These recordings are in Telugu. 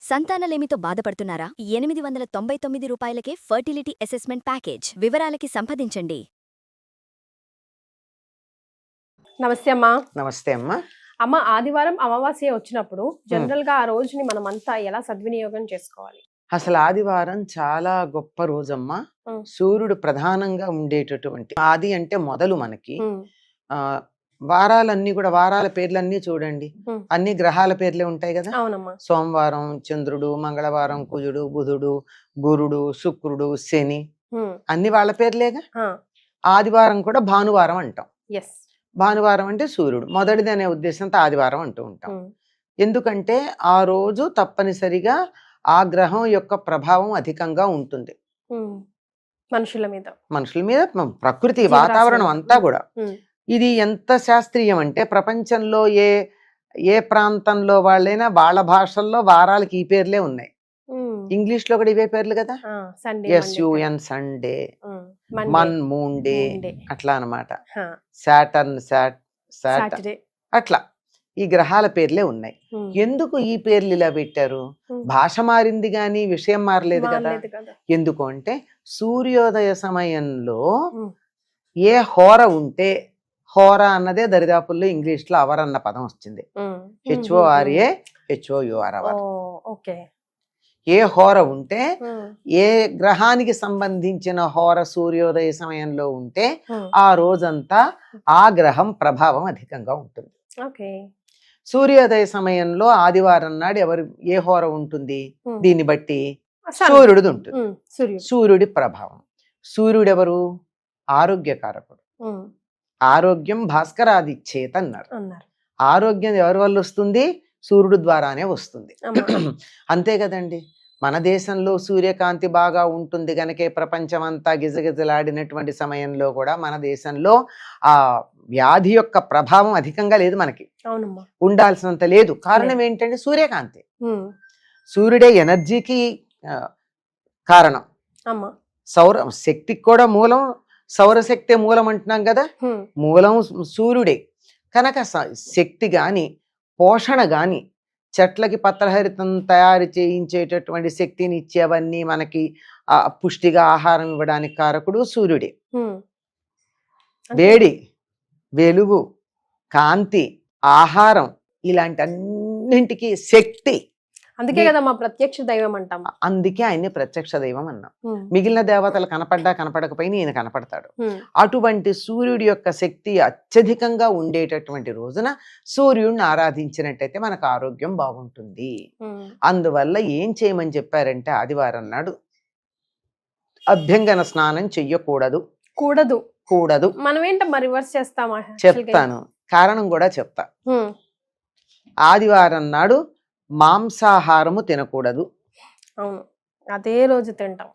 సంతానలేమితో బాధపడుతున్నారా? 899 రూపాయలకే ఫర్టిలిటీ అసెస్మెంట్ ప్యాకేజ్. వివరాలకి సంప్రదించండి. నమస్తే అమ్మా. నమస్తే అమ్మా. అమ్మ, ఆదివారం అమావాస్య వచ్చినప్పుడు జనరల్ గా ఆ రోజుని మనం అంతా ఎలా సద్వినియోగం చేసుకోవాలి? అసలు ఆదివారం చాలా గొప్ప రోజమ్మా. సూర్యుడు ప్రధానంగా ఉండేటటువంటి ఆది అంటే మొదలు మనకి. ఆ వారాలన్నీ కూడా వారాల పేర్లన్నీ చూడండి, అన్ని గ్రహాల పేర్లే ఉంటాయి కదా. అవునమ్మా. సోమవారం చంద్రుడు, మంగళవారం కుజుడు, బుధుడు, గురుడు, శుక్రుడు, శని అన్ని వాళ్ళ పేర్లేగా. ఆదివారం కూడా భానువారం అంటాం. భానువారం అంటే సూర్యుడు మొదటిది అనే ఉద్దేశంతో ఆదివారం అంటూ ఉంటాం. ఎందుకంటే ఆ రోజు తప్పనిసరిగా ఆ గ్రహం యొక్క ప్రభావం అధికంగా ఉంటుంది మనుషుల మీద, ప్రకృతి వాతావరణం అంతా కూడా. ఇది ఎంత శాస్త్రీయం అంటే ప్రపంచంలో ఏ ప్రాంతంలో వాళ్ళైనా వాళ్ళ భాషల్లో వారాలకి ఈ పేర్లే ఉన్నాయి. ఇంగ్లీష్ లో కూడా ఇవే పేర్లు కదా. SUN Sunday, Mann moon day, అట్లా అనమాట. సాటర్న్ సాటర్డే, అట్లా ఈ గ్రహాల పేర్లే ఉన్నాయి. ఎందుకు ఈ పేర్లు ఇలా పెట్టారు? భాష మారింది గాని విషయం మారలేదు కదా. ఎందుకు అంటే సూర్యోదయ సమయంలో ఏ హోర ఉంటే, హోర అన్నదే దరిదాపుల్లో ఇంగ్లీష్ లో అవర్ అన్న పదం వచ్చింది. HORA hour. ఏ హోర ఉంటే, ఏ గ్రహానికి సంబంధించిన హోర సూర్యోదయ సమయంలో ఉంటే ఆ రోజంతా ఆ గ్రహం ప్రభావం అధికంగా ఉంటుంది. సూర్యోదయ సమయంలో ఆదివారం నాడు ఏ హోర ఉంటుంది, దీన్ని బట్టి సూర్యుడిది ఉంటుంది. సూర్యుడి ప్రభావం. సూర్యుడు ఎవరు? ఆరోగ్యకారకుడు. ఆరోగ్యం భాస్కరాదిచ్చేత అన్నారు. ఆరోగ్యం ఎవరి వల్ల వస్తుంది? సూర్యుడు ద్వారానే వస్తుంది. అంతే కదండి. మన దేశంలో సూర్యకాంతి బాగా ఉంటుంది గనకే ప్రపంచం అంతా గిజగిజలాడినటువంటి సమయంలో కూడా మన దేశంలో ఆ వ్యాధి యొక్క ప్రభావం అధికంగా లేదు. మనకి ఉండాల్సినంత లేదు. కారణం ఏంటంటే సూర్యకాంతి. సూర్యుడే ఎనర్జీకి కారణం. సౌర శక్తికి కూడా మూలం సౌరశక్తి మూలం అంటున్నాం కదా. మూలం సూర్యుడే కనుక శక్తి గాని పోషణ గాని, చెట్లకి పత్రహరితం తయారు చేయించేటటువంటి శక్తిని ఇచ్చేవన్నీ మనకి పుష్టిగా ఆహారం ఇవ్వడానికి కారకుడు సూర్యుడే. వేడి, వెలుగు, కాంతి, ఆహారం ఇలాంటి అన్నింటికి శక్తి. అందుకే కదా మా ప్రత్యక్ష దైవం అంటాం. అందుకే ఆయన్ని ప్రత్యక్ష దైవం అన్నాం. మిగిలిన దేవతలు కనపడ్డా కనపడకపోయినా ఈయన కనపడతాడు. అటువంటి సూర్యుడి యొక్క శక్తి అత్యధికంగా ఉండేటటువంటి రోజున సూర్యుడిని ఆరాధించినట్టయితే మనకు ఆరోగ్యం బాగుంటుంది. అందువల్ల ఏం చేయమని చెప్పారంటే ఆదివారం నాడు అభ్యంగన స్నానం చెయ్యకూడదు. కూడదు. మనం ఏంటమ్మా రివర్స్ చేస్తామా? చెప్తాను, కారణం కూడా చెప్తా. ఆదివారం నాడు మాంసాహారము తినకూడదు. అవును, అదే రోజు తింటాం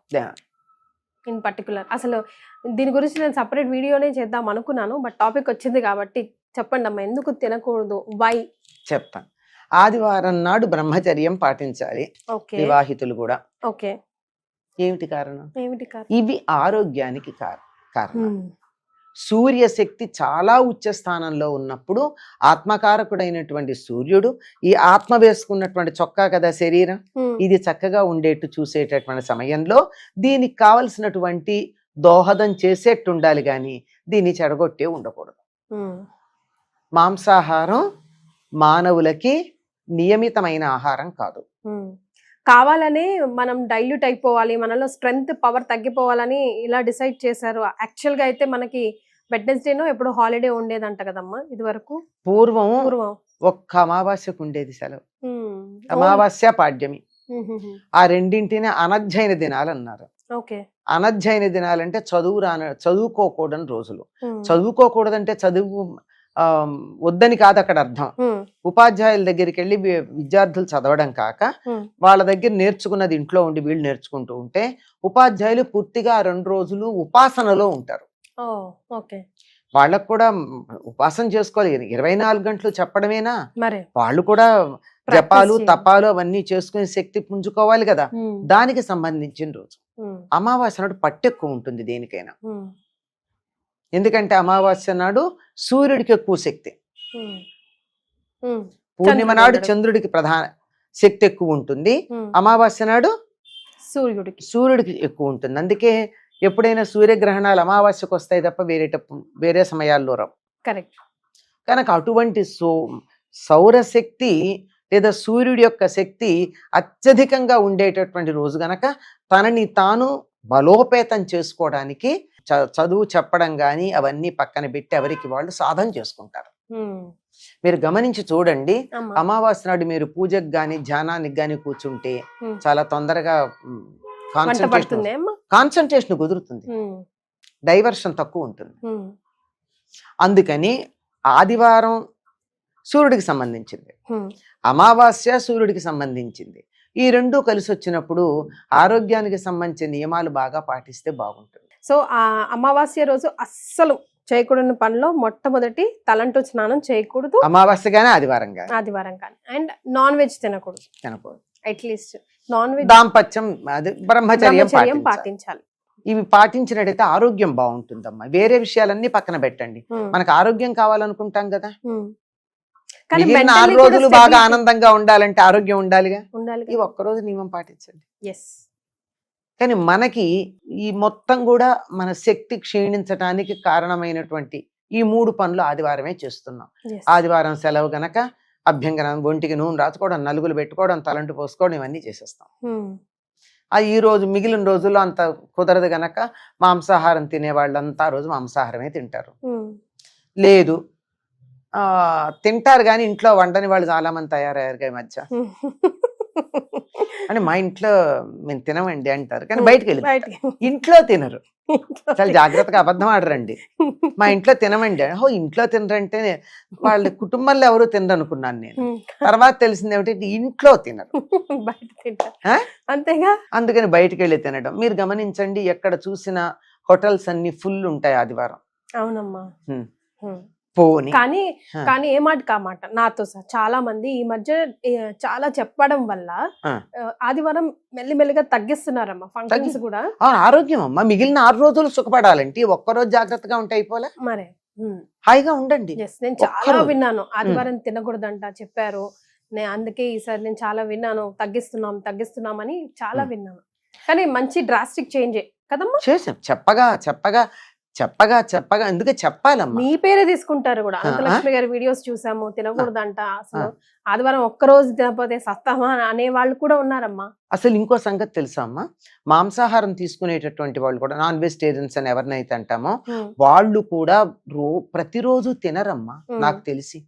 ఇన్ పర్టికులర్. అసలు దీని గురించి నేను సపరేట్ వీడియోనే చేద్దాం అనుకున్నాను, బట్ టాపిక్ వచ్చింది కాబట్టి చెప్పండి అమ్మా, ఎందుకు తినకూడదు, వై చెప్తాను. ఆదివారం నాడు బ్రహ్మచర్యం పాటించాలి వివాహితులు కూడా. ఏమిటి కారణం? ఇవి ఆరోగ్యానికి కారణం. సూర్యశక్తి చాలా ఉచ్చ స్థానంలో ఉన్నప్పుడు ఆత్మకారకుడైనటువంటి సూర్యుడు ఈ ఆత్మ వేసుకున్నటువంటి చొక్కా కదా శరీరం, ఇది చక్కగా ఉండేట్టు చూసేటటువంటి సమయంలో దీనికి కావలసినటువంటి దోహదం చేసేట్టు ఉండాలి గాని దీన్ని చెడగొట్టే ఉండకూడదు. మాంసాహారం మానవులకి నియమితమైన ఆహారం కాదు. కావాలని మనం డైల్యూట్ అయిపోవాలి, మనలో స్ట్రెంగ్త్ పవర్ తగ్గిపోవాలని ఇలా డిసైడ్ చేశారు. యాక్చువల్ గా అయితే మనకి వెడ్నెస్డేనో ఎప్పుడు హాలిడే ఉండేదంట కదమ్మా ఇది వరకు. పూర్వం ఒక్క అమావాస్యకు ఉండేది సెలవు. అమావాస్య పాడ్యమి ఆ రెండింటిని అనధ్యయన దినాలు అన్నారు. అనధ్యయన దినాలంటే చదువుకోకూడని రోజులు. చదువుకోకూడదంటే చదువు వద్దని కాదు అక్కడ అర్థం. ఉపాధ్యాయుల దగ్గరికి వెళ్ళి విద్యార్థులు చదవడం కాక వాళ్ళ దగ్గర నేర్చుకున్నది ఇంట్లో ఉండి వీళ్ళు నేర్చుకుంటూ ఉంటే ఉపాధ్యాయులు పూర్తిగా 2 రోజులు ఉపాసనలో ఉంటారు. వాళ్ళకు కూడా ఉపాసన చేసుకోవాలి. 24 గంటలు చెప్పడమేనా, వాళ్ళు కూడా జపాలు తపాలు అవన్నీ చేసుకుని శక్తి పుంజుకోవాలి కదా. దానికి సంబంధించిన రోజు అమావాస్య నాడు పట్టెక్కువ ఉంటుంది దేనికైనా. ఎందుకంటే అమావాస్య నాడు సూర్యుడికి ఎక్కువ శక్తి, పూర్ణిమ నాడు చంద్రుడికి ప్రధాన శక్తి ఎక్కువ ఉంటుంది, అమావాస్య నాడు సూర్యుడికి ఎక్కువ ఉంటుంది. అందుకే ఎప్పుడైనా సూర్యగ్రహణాలు అమావాస్యకు వస్తాయి తప్ప వేరే సమయాల్లో రావు. కరెక్ట్. కనుక అటువంటి సౌరశక్తి లేదా సూర్యుడి యొక్క శక్తి అత్యధికంగా ఉండేటటువంటి రోజు గనక తనని తాను బలోపేతం చేసుకోవడానికి చదువు చెప్పడం కానీ అవన్నీ పక్కన పెట్టి ఎవరికి వాళ్ళు సాధన చేసుకుంటారు. మీరు గమనించి చూడండి, అమావాస్య నాడు మీరు పూజకు గాని ధ్యానానికి గాని కూర్చుంటే చాలా తొందరగా కాన్సన్ట్రేషన్ కుదురుతుంది, డైవర్షన్ తక్కువ ఉంటుంది. అందుకని ఆదివారం సూర్యుడికి సంబంధించింది, అమావాస్య సూర్యుడికి సంబంధించింది. ఈ రెండు కలిసి వచ్చినప్పుడు ఆరోగ్యానికి సంబంధించిన నియమాలు బాగా పాటిస్తే బాగుంటుంది. సో ఆ అమావాస్య రోజు అస్సలు చేయకూడని పనిలో మొట్టమొదటి తలంటు స్నానం చేయకూడదు, అమావాస్య గానీ ఆదివారం కానీ. అండ్ నాన్ వెజ్ తినకూడదు. అట్లీస్ట్ నాన్ వెజ్, దాంపత్యం, అది బ్రహ్మచర్యం పాటించాలి. ఇవి పాటించినట్టయితే ఆరోగ్యం బాగుంటుందమ్మా. వేరే విషయాలన్నీ పక్కన పెట్టండి, మనకు ఆరోగ్యం కావాలనుకుంటాం కదా. మిగిలిన 6 రోజులు బాగా ఆనందంగా ఉండాలంటే ఆరోగ్యం ఉండాలిగా. ఈ ఒక్కరోజు నియమం పాటించండి. కానీ మనకి ఈ మొత్తం కూడా మన శక్తి క్షీణించడానికి కారణమైనటువంటి ఈ 3 పనులు ఆదివారమే చేస్తున్నాం. ఆదివారం సెలవు గనక అభ్యంగనం, ఒంటికి నూనె రాసుకోవడం, నలుగులు పెట్టుకోవడం, తలంటు పోసుకోవడం, ఇవన్నీ చేసేస్తాం. ఈ రోజు మిగిలిన రోజుల్లో అంత కుదరదు గనక మాంసాహారం తినే వాళ్ళంతా రోజు మాంసాహారమే తింటారు. లేదు తింటారు కానీ ఇంట్లో వండని వాళ్ళు చాలా మంది తయారయ్యారు ఈ మధ్య. అని మా ఇంట్లో మేము తినమండి అంటారు, కానీ బయటకు వెళ్ళి ఇంట్లో తినరు. చాలా జాగ్రత్తగా అబద్ధం ఆడరండి. మా ఇంట్లో తినమండి, ఇంట్లో తినరంటే వాళ్ళ కుటుంబంలో ఎవరు తినరు అనుకున్నాను నేను. తర్వాత తెలిసింది ఏమిటి, ఇంట్లో తినరు, అంతేగా. అందుకని బయటకు వెళ్ళి తినడం. మీరు గమనించండి, ఎక్కడ చూసినా హోటల్స్ అన్ని ఫుల్ ఉంటాయి ఆదివారం. అవునమ్మా. పోని కానీ ఏ మాట కామాట నాతో చాలా మంది ఈ మధ్య చాలా చెప్పడం వల్ల ఆదివారం మెల్లిమెల్లిగా తగ్గిస్తున్నారమ్మా ఫంక్షన్స్ కూడా. ఆరోగ్యం అమ్మా, మిగిలిన 6 రోజులు సుఖపడాలంటే ఒక్కరోజు జాగ్రత్తగా ఉంటే అయిపోలే. మరే హాయిగా ఉండండి. నేను చాలా విన్నాను ఆదివారం తినకూడదంట చెప్పారు. అందుకే ఈసారి నేను చాలా విన్నాను, తగ్గిస్తున్నామని చాలా విన్నాను. కానీ మంచి డ్రాస్టిక్ చేంజ్ కదమ్మా. చేసాం, చెప్పగా ఎందుకే చెప్పాలమ్మా. మీ పేరే తీసుకుంటారు కూడా. అనంతలక్ష్మి గారి వీడియోస్ చూసాము, తినకూడదంట, అసలు ఆదివారం ఒక్కరోజు తినకపోతే సస్తామా అనే వాళ్ళు కూడా ఉన్నారమ్మా. అసలు ఇంకో సంగతి తెలుసా అమ్మా, మాంసాహారం తీసుకునేటటువంటి వాళ్ళు కూడా, నాన్ వెజిటేరియన్స్ అని ఎవరినైతే అంటామో వాళ్ళు కూడా ప్రతిరోజు తినరమ్మా నాకు తెలిసి.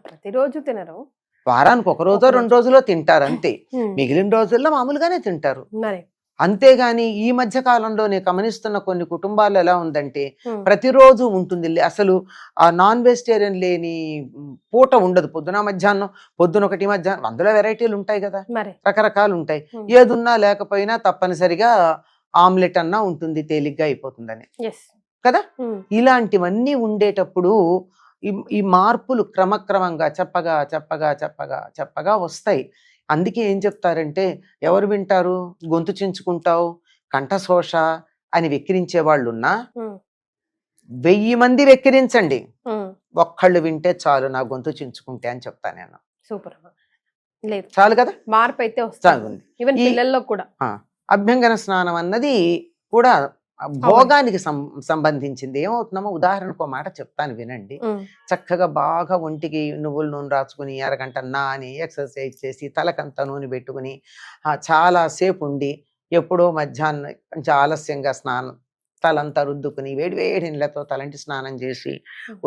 ప్రతిరోజు తినరు, వారానికి 1 రోజో 2 రోజులో తింటారు అంతే. మిగిలిన రోజుల్లో మామూలుగానే తింటారు. అంతేగాని ఈ మధ్య కాలంలో నేను గమనిస్తున్న కొన్ని కుటుంబాలు ఎలా ఉందంటే ప్రతిరోజు ఉంటుంది. అసలు ఆ నాన్ వెజిటేరియన్ లేని పూట ఉండదు. పొద్దున మధ్యాహ్నం, పొద్దున ఒకటి మధ్యాహ్నం, అందులో వెరైటీలు ఉంటాయి కదా, రకరకాలు ఉంటాయి. ఏదున్నా లేకపోయినా తప్పనిసరిగా ఆమ్లెట్ అన్నా ఉంటుంది, తేలిగ్గా అయిపోతుందని కదా. ఇలాంటివన్నీ ఉండేటప్పుడు ఈ మార్పులు క్రమక్రమంగా చెప్పగా వస్తాయి. అందుకే ఏం చెప్తారంటే, ఎవరు వింటారు, గొంతు చించుకుంటావు, కంఠశోష అని వెక్కిరించే వాళ్ళున్నా 1000 మంది వెక్కిరించండి, ఒక్కళ్ళు వింటే చాలు నా గొంతు చించుకుంటే అని చెప్తాను నేను. సూపర్, చాలు కదా, మార్పు అయితే వస్తుంది. ఈవెన్ పిల్లల్లో కూడా అభ్యంగన స్నానం అన్నది కూడా భోగానికి సంబంధించింది. ఏమవుతుందమ్మా, ఉదాహరణకు ఒక మాట చెప్తాను వినండి. చక్కగా బాగా ఒంటికి నువ్వుల నూనె రాసుకుని అరగంట నాని ఎక్సర్సైజ్ చేసి తలకంతా నూనె పెట్టుకుని చాలా సేపు ఉండి ఎప్పుడో మధ్యాహ్నం కొంచెం ఆలస్యంగా స్నానం తలంతా రుద్దుకుని వేడి నీళ్ళతో తలంటి స్నానం చేసి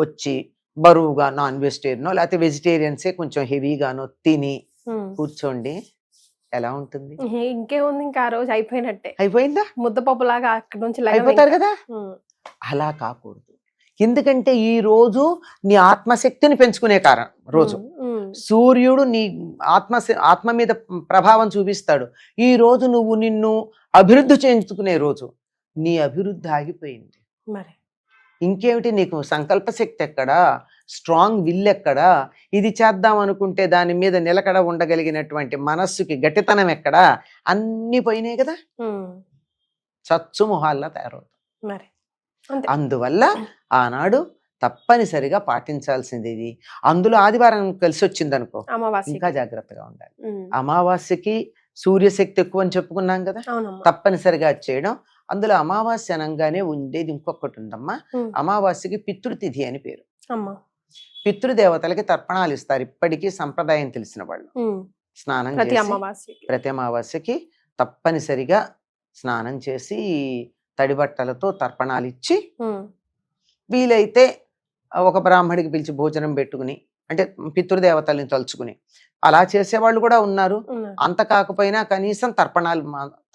వచ్చి బరువుగా నాన్ వెజిటేరియనో లేకపోతే వెజిటేరియన్సే కొంచెం హెవీగానో తిని కూర్చోండి, ఎలా ఉంటుంది? ఇంకేముంది, ఇంకా ఆ రోజు అయిపోయిందా, ముద్దపప్పు లాగా అక్కడ నుంచి అయిపోతారు కదా. అలా కాకూడదు. ఎందుకంటే ఈ రోజు నీ ఆత్మశక్తిని పెంచుకునే రోజు. సూర్యుడు నీ ఆత్మ మీద ప్రభావం చూపిస్తాడు. ఈ రోజు నువ్వు నిన్ను అభివృద్ధి చేయించుకునే రోజు. నీ అభివృద్ధి ఆగిపోయింది. మరి ఇంకేమిటి, నీకు సంకల్ప శక్తి ఎక్కడా, స్ట్రాంగ్ విల్ ఎక్కడా, ఇది చేద్దాం అనుకుంటే దాని మీద నిలకడ ఉండగలిగినటువంటి మనస్సుకి గట్టితనం ఎక్కడా, అన్ని పోయినాయి కదా, చచ్చు మొహాల్లా తయారవుతాం. మరి అందువల్ల ఆనాడు తప్పనిసరిగా పాటించాల్సింది ఇది. అందులో ఆదివారం కలిసి వచ్చింది అనుకో అమావాస్య ఇంకా జాగ్రత్తగా ఉండాలి. అమావాస్యకి సూర్యశక్తి ఎక్కువ అని చెప్పుకున్నాం కదా, అవునమ్మా. తప్పనిసరిగా అది చేయడం. అందులో అమావాస్య అనగానే ఉండేది ఇంకొకటి ఉందమ్మా, ఉమ్. అమావాస్యకి పితృతిథి అని పేరు. అమ్మా. పితృదేవతలకి తర్పణాలు ఇస్తారు ఇప్పటికీ సంప్రదాయం తెలిసిన వాళ్ళు. ఉమ్. స్నానం ప్రతి చేసి అమావాస్యకి. ప్రతి అమావాస్యకి తప్పనిసరిగా స్నానం చేసి తడి బట్టలతో తర్పణాలు ఇచ్చి ఉమ్. వీలైతే ఒక బ్రాహ్మడికి పిలిచి భోజనం పెట్టుకుని, అంటే పితృదేవతల్ని తలుచుకుని అలా చేసేవాళ్ళు కూడా ఉన్నారు. ఉన్నారు. అంత కాకపోయినా కనీసం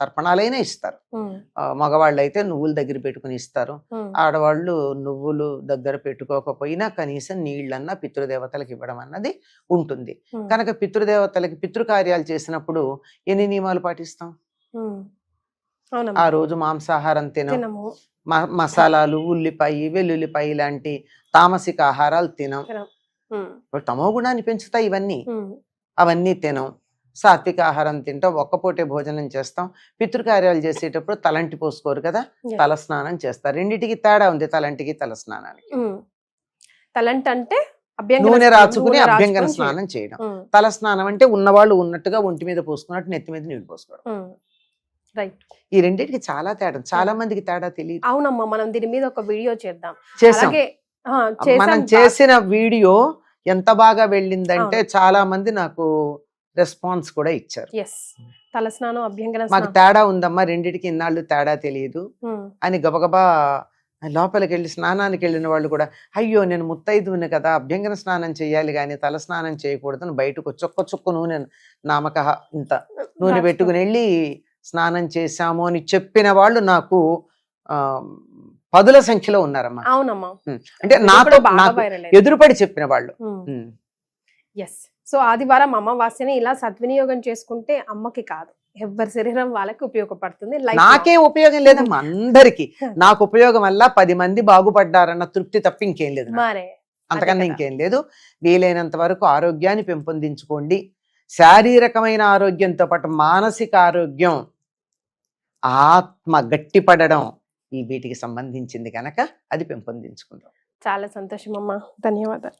తర్పణాలైనా ఇస్తారు. ఉమ్. మగవాళ్ళు అయితే నువ్వులు దగ్గర పెట్టుకుని ఇస్తారు. ఉమ్. ఆడవాళ్ళు నువ్వులు దగ్గర పెట్టుకోకపోయినా కనీసం నీళ్ళన్నా పితృదేవతలకు ఇవ్వడం అన్నది ఉంటుంది. ఉమ్. కనుక పితృదేవతలకి పితృకార్యాలు చేసినప్పుడు ఎన్ని నియమాలు పాటిస్తాం? ఉమ్. ఆ అవునమ్మా. రోజు మాంసాహారం తినం, తినము. మసాలాలు, ఉల్లిపాయ, వెల్లుల్లిపాయ లాంటి తామసిక ఆహారాలు తినం. ఉమ్. ఇప్పుడు తమో గుణాన్ని పెంచుతాయి ఇవన్నీ. ఉమ్. అవన్నీ తినం. సాత్విక ఆహారం తింటాం, ఒక్కపూటే భోజనం చేస్తాం. పితృకార్యాలు చేసేటప్పుడు తలంటి పోసుకోరు కదా, Yes. తల స్నానం చేస్తారు. రెండిటికి తేడా ఉంది, తలంటికి తల స్నానానికి. ఉమ్. తలంట అంటే అభ్యంగన నూనె స్నానం, రాచుకుని నూనె అభ్యంగన రాచుకొని స్నానం చేయడం. ఉమ్. తల స్నానం అంటే ఉన్నవాళ్ళు ఉన్నట్టుగా ఒంటి మీద పోసుకున్నట్టు నెత్తి మీద నీళ్లు పోసుకోవడం. ఉమ్. రైట్. ఈ రెండింటికి చాలా తేడా, చాలా మందికి తేడా తెలియదు. అవునమ్మా, మనం దీని మీద ఒక వీడియో చేద్దాం. చేసాం. అలాగే మనం చేసిన వీడియో ఎంత బాగా వెళ్ళిందంటే చాలా మంది నాకు రెస్పాన్స్ కూడా ఇచ్చారు. ఎస్, తలస్నానం, అభ్యంగన మాకు స్నానం. తేడా ఉందమ్మా, రెండిటికి ఇన్నాళ్ళు తేడా తెలియదు ఉమ్. అని గబగబా లోపలికి వెళ్ళి స్నానానికి వెళ్ళిన వాళ్ళు కూడా, అయ్యో నేను ముత్తైదువుని కదా, అభ్యంగన స్నానం చేయాలి కానీ తల స్నానం చేయకూడదని బయటకు చుక్క నూనె నామక ఇంత నూనె పెట్టుకుని వెళ్ళి స్నానం చేశాము అని చెప్పిన వాళ్ళు నాకు పదుల సంఖ్యలో ఉన్నారమ్మా. అవునమ్మా. అంటే ఇది నాతో కూడా బాగా నాకు viral అయింది. ఎదురుపడి చెప్పిన వాళ్ళు. ఎస్. సో ఆదివారం అమావాస్యని ఇలా సద్వినియోగం చేసుకుంటే అమ్మకి కాదు, ఎవరి శరీరం వాళ్ళకి ఉపయోగపడుతుంది. Life నాకేం ఉపయోగం లేదమ్మా, అందరికి నాకు ఉపయోగం వల్ల 10 మంది బాగుపడ్డారన్న తృప్తి తప్ప ఇంకేం లేదు నాకు. మరే అంతకన్నా అదే కదా. ఇంకేం లేదు. వీలైనంత వరకు ఆరోగ్యాన్ని పెంపొందించుకోండి. శారీరకమైన ఆరోగ్యంతో పాటు మానసిక ఆరోగ్యం, ఆత్మ గట్టిపడడం ఈ వీటికి సంబంధించింది కనుక అది పెంపొందించుకుందాం. చాలా సంతోషం అమ్మా, ధన్యవాదాలు.